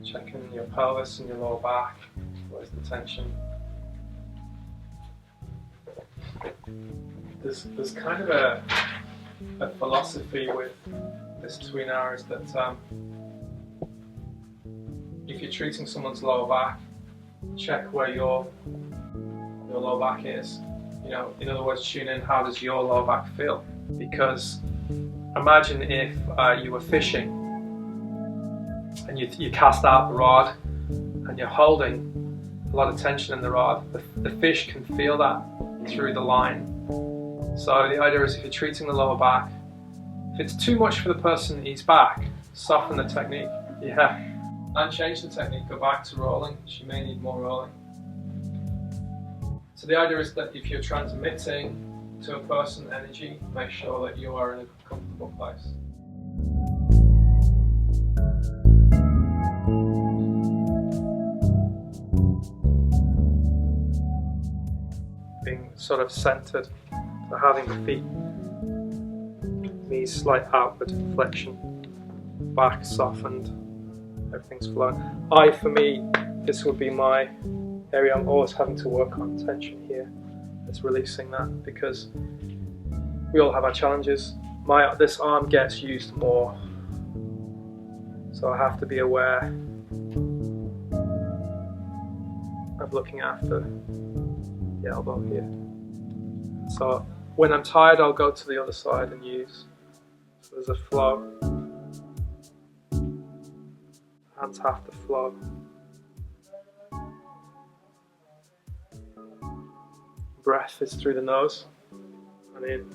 Checking your pelvis and your lower back. Where's the tension? There's kind of a philosophy with this Tuina is that if you're treating someone's lower back, check where your lower back is. You know, in other words, tune in, how does your lower back feel? Because imagine if you were fishing and you cast out the rod and you're holding a lot of tension in the rod. The fish can feel that through the line. So the idea is, if you're treating the lower back, if it's too much for the person ease back, soften the technique. Yeah. And change the technique, go back to rolling. She may need more rolling. So the idea is that if you're transmitting to a person energy, make sure that you are in a comfortable place. Being sort of centered, so having the feet, knees slight outward flexion, back softened, everything's flowing. For me, this would be my area I'm always having to work on, tension here. It's releasing that, because we all have our challenges. This arm gets used more, so I have to be aware of looking after the elbow here. So when I'm tired, I'll go to the other side and use. So there's a flow. Hands have to flow. Breath is through the nose and in,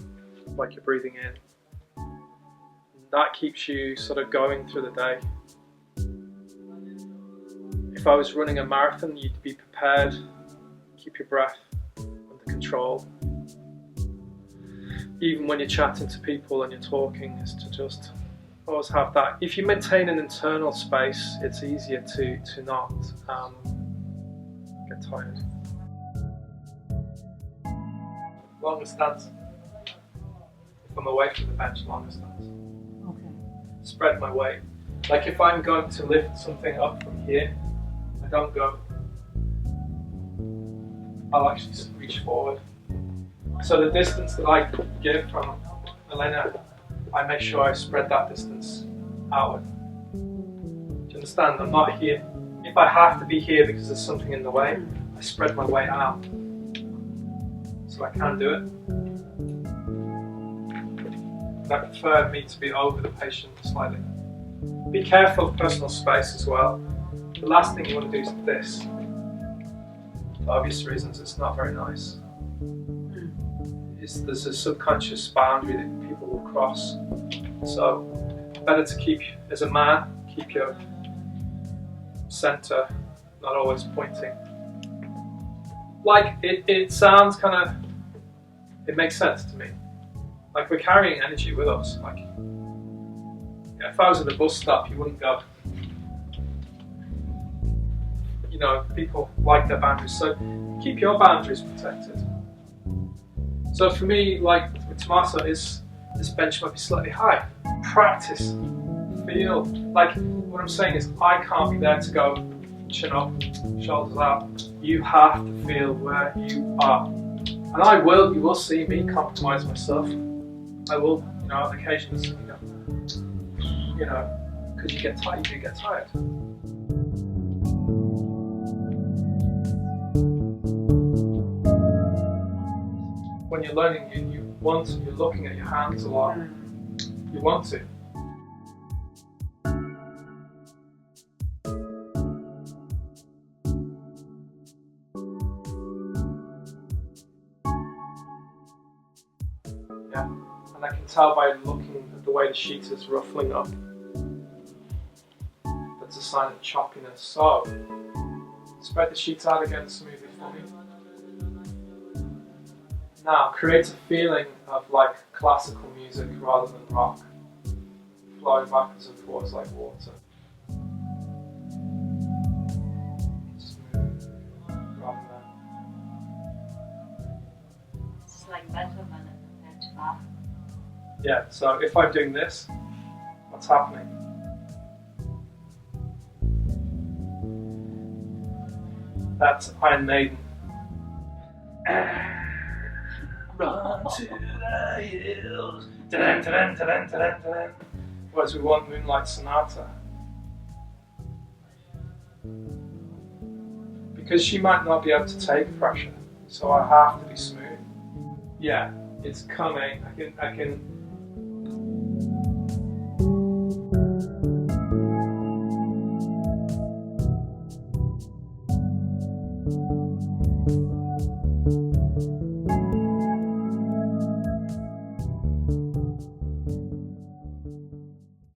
like you're breathing in. That keeps you sort of going through the day. If I was running a marathon, you'd be prepared, keep your breath under control. Even when you're chatting to people and you're talking, is to just always have that. If you maintain an internal space, it's easier to not get tired. Longer stance. If I'm away from the bench, longer stance. Okay. Spread my weight. Like if I'm going to lift something up from here, I don't go. I'll actually reach forward. So the distance that I give from Elena, I make sure I spread that distance outward. Do you understand? I'm not here. If I have to be here because there's something in the way, I spread my weight out. So I can do it. But I prefer me to be over the patient slightly. Be careful of personal space as well. The last thing you want to do is this. For obvious reasons, it's not very nice. There's a subconscious boundary that people will cross. So better to keep, as a man, keep your center not always pointing. Like it sounds kind of, it makes sense to me. Like we're carrying energy with us. Like, yeah, if I was at the bus stop, you wouldn't go. You know, people like their boundaries, so keep your boundaries protected. So for me, like with Tommaso, this bench might be slightly high. Practice, feel. Like what I'm saying is, I can't be there to go chin up, shoulders out. You have to feel where you are. And you will see me compromise myself. I will, you know, on occasions, you know, because you do get tired. When you're learning, you're looking at your hands a lot. You want to. Yeah, and I can tell by looking at the way the sheet is ruffling up. That's a sign of choppiness. So, spread the sheet out again smoothly for me. Now, create a feeling of like classical music rather than rock, flowing backwards and forwards like water. Smooth, rather than. It's like Beethoven compared to Bach. Yeah, so if I'm doing this, what's happening? That's Iron Maiden. Run to the hills. Ta-dun, ta-dun, ta-dun, ta-dun, ta-dun. Whereas we want Moonlight Sonata. Because she might not be able to take pressure, so I have to be smooth. Yeah, it's coming. I can.